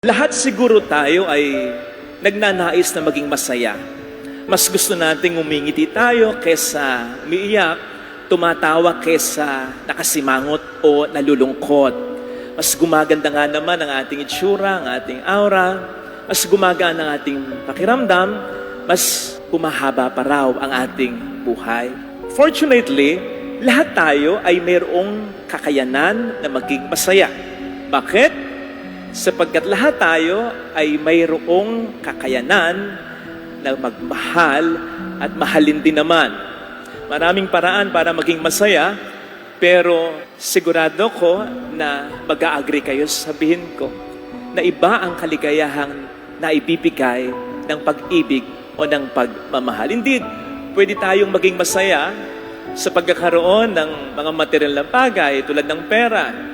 Lahat siguro tayo ay nagnanais na maging masaya. Mas gusto nating umingiti tayo kesa umiiyak, tumatawa kesa nakasimangot o nalulungkot. Mas gumaganda nga naman ang ating itsura, ang ating aura, mas gumagana ang ating pakiramdam, mas humahaba pa raw ang ating buhay. Fortunately, lahat tayo ay mayroong kakayanan na maging masaya. Bakit? Sapagkat lahat tayo ay mayroong kakayanan na magmahal at mahalin din naman. Maraming paraan para maging masaya, pero sigurado ko na mag-a-agree kayo sabihin ko na iba ang kaligayahang naibibigay ng pag-ibig o ng pagmamahal. Indeed, pwede tayong maging masaya sa pagkakaroon ng mga material na bagay tulad ng pera,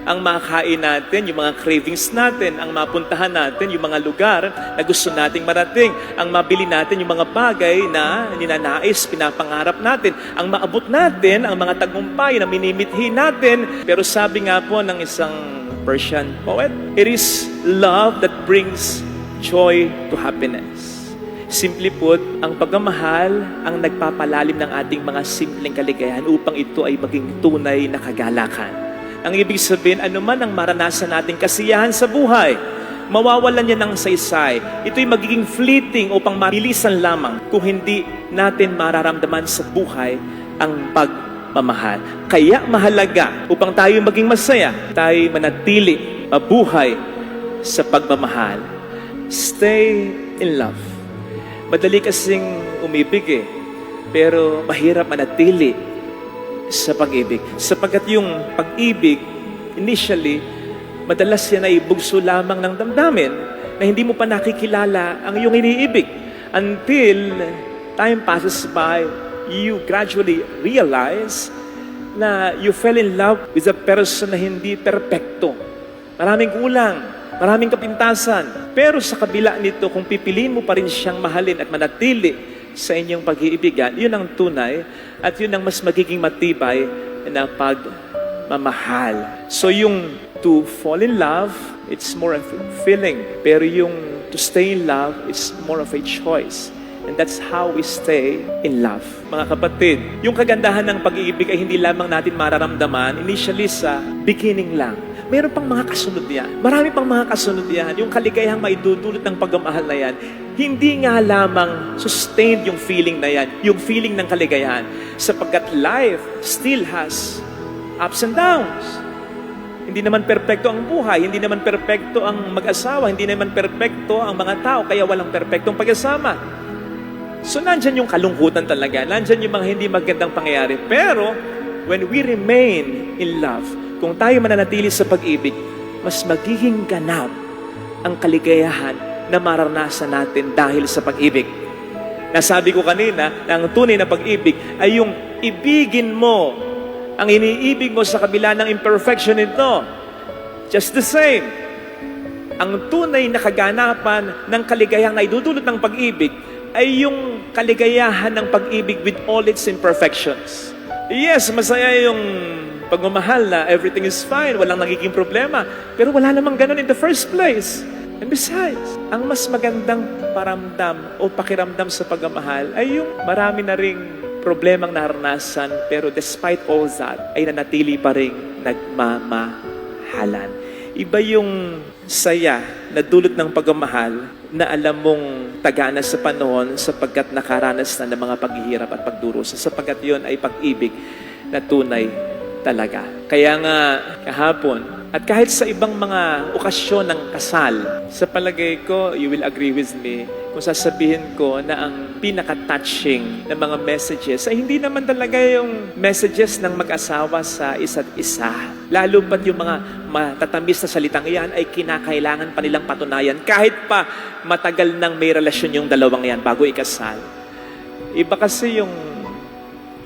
ang makain natin, yung mga cravings natin, ang mapuntahan natin, yung mga lugar na gusto nating marating, ang mabili natin, yung mga bagay na ninanais, pinapangarap natin, ang maabot natin, ang mga tagumpay na minimithi natin. Pero sabi nga po ng isang Persian poet, it is love that brings joy to happiness. Simply put, ang pagmamahal ang nagpapalalim ng ating mga simpleng kaligayahan upang ito ay maging tunay na kagalakan. Ang ibig sabihin, anuman ang maranasan nating kasiyahan sa buhay, mawawalan yan ng saysay. Ito'y magiging fleeting upang mabilisan lamang kung hindi natin mararamdaman sa buhay ang pagmamahal. Kaya mahalaga upang tayo maging masaya, tayo manatili, mabuhay sa pagmamahal. Stay in love. Madali kasing umibig pero mahirap manatili sa pag-ibig. Sapagkat yung pag-ibig, initially, madalas yan ay bugso lamang ng damdamin na hindi mo pa nakikilala ang iyong iniibig. Until time passes by, you gradually realize na you fell in love with a person na hindi perpekto. Maraming kulang, maraming kapintasan. Pero sa kabila nito, kung pipiliin mo pa rin siyang mahalin at manatili sa inyong pag-iibigan, yun ang tunay at yun ang mas magiging matibay na pagmamahal. So yung to fall in love, it's more of a feeling. Pero yung to stay in love, it's more of a choice. And that's how we stay in love. Mga kapatid, yung kagandahan ng pag-iibig ay hindi lamang natin mararamdaman initially sa beginning lang. Meron pang mga kasunod yan. Marami pang mga kasunod yan. Yung kaligayahang maidudulot ng pagmamahal na yan, hindi nga lamang sustained yung feeling na yan, yung feeling ng kaligayahan. Sapagkat life still has ups and downs. Hindi naman perpekto ang buhay, hindi naman perpekto ang mag-asawa, hindi naman perpekto ang mga tao, kaya walang perpektong pag-asama. So nandyan yung kalungkutan talaga, nandyan yung mga hindi magandang pangyayari. Pero when we remain in love, kung tayo mananatili sa pag-ibig, mas magiging ganap ang kaligayahan na maranasan natin dahil sa pag-ibig. Nasabi ko kanina na ang tunay na pag-ibig ay yung ibigin mo ang iniibig mo sa kabila ng imperfection nito. Just the same. Ang tunay na kaganapan ng kaligayahang na idudulot ng pag-ibig ay yung kaligayahan ng pag-ibig with all its imperfections. Yes, masaya yung pagmamahal na everything is fine, walang nagiging problema. Pero wala namang ganun in the first place. And besides, ang mas magandang paramdam o pakiramdam sa pagmamahal ay yung marami na ring problemang naranasan, pero despite all that, ay nanatili pa ring nagmamahalan. Iba yung saya na dulot ng pagmamahal na alam mong tagana sa panahon sapagkat nakaranas na ng mga paghihirap at pagdurusa. Sapagkat yun ay pag-ibig na tunay talaga. Kaya nga kahapon, at kahit sa ibang mga okasyon ng kasal, sa palagay ko, you will agree with me, kung sasabihin ko na ang pinaka-touching na mga messages ay hindi naman talaga yung messages ng mag-asawa sa isa't isa. Lalo pat yung mga matatamis na salitang iyan ay kinakailangan pa nilang patunayan kahit pa matagal nang may relasyon yung dalawang yan bago ikasal. Iba kasi yung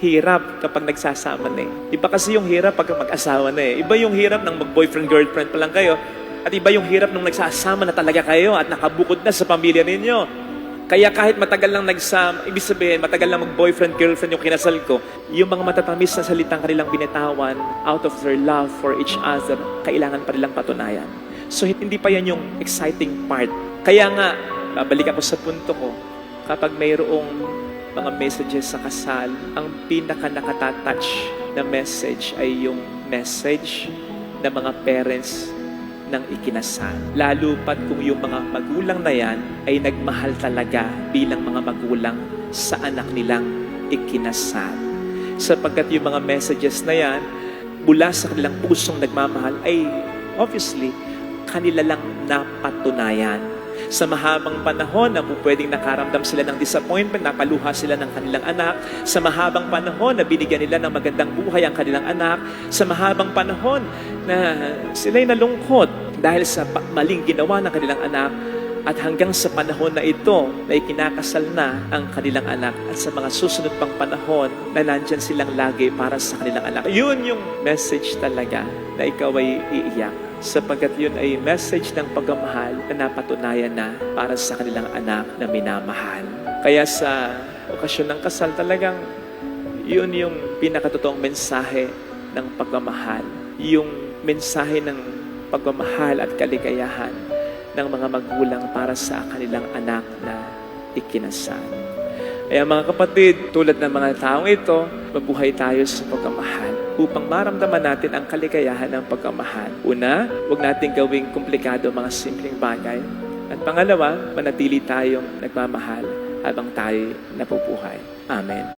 hirap kapag nagsasama na Iba kasi yung hirap pag mag-asawa na Iba yung hirap ng mag-boyfriend-girlfriend pa lang kayo. At iba yung hirap nung nagsasama na talaga kayo at nakabukod na sa pamilya ninyo. Kaya kahit matagal lang nagsama, ibig sabihin, matagal lang mag-boyfriend-girlfriend yung kinasal ko, yung mga matatamis na salitang kanilang binitawan out of their love for each other, kailangan pa nilang patunayan. So hindi pa yan yung exciting part. Kaya nga, babalik ako sa punto ko, kapag mayroong mga messages sa kasal, ang pinaka nakata-touch na message ay yung message ng mga parents ng ikinasal. Lalo pat kung yung mga magulang na yan ay nagmahal talaga bilang mga magulang sa anak nilang ikinasal. Sapagkat yung mga messages na yan, mula sa kanilang pusong nagmamahal ay obviously kanila lang napatunayan. Sa mahabang panahon na pwedeng nakaramdam sila ng disappointment, napaluha sila ng kanilang anak. Sa mahabang panahon na binigyan nila ng magandang buhay ang kanilang anak. Sa mahabang panahon na sila'y nalungkot dahil sa maling ginawa ng kanilang anak. At hanggang sa panahon na ito na ikinakasal na ang kanilang anak at sa mga susunod pang panahon na nandyan silang lagi para sa kanilang anak. Yun yung message talaga na ikaw ay iiyak. Sapagkat yun ay message ng pagmamahal na napatunayan na para sa kanilang anak na minamahal. Kaya sa okasyon ng kasal talagang yun yung pinakatotoong mensahe ng pagmamahal. Yung mensahe ng pagmamahal at kaligayahan ng mga magulang para sa kanilang anak na ikinasal. Kaya mga kapatid, tulad ng mga taong ito, mabuhay tayo sa pagmamahal upang maramdaman natin ang kaligayahan ng pagmamahal. Una, huwag natin gawing komplikado mga simpleng bagay. At pangalawa, manatili tayong nagmamahal habang tayo nabubuhay. Amen.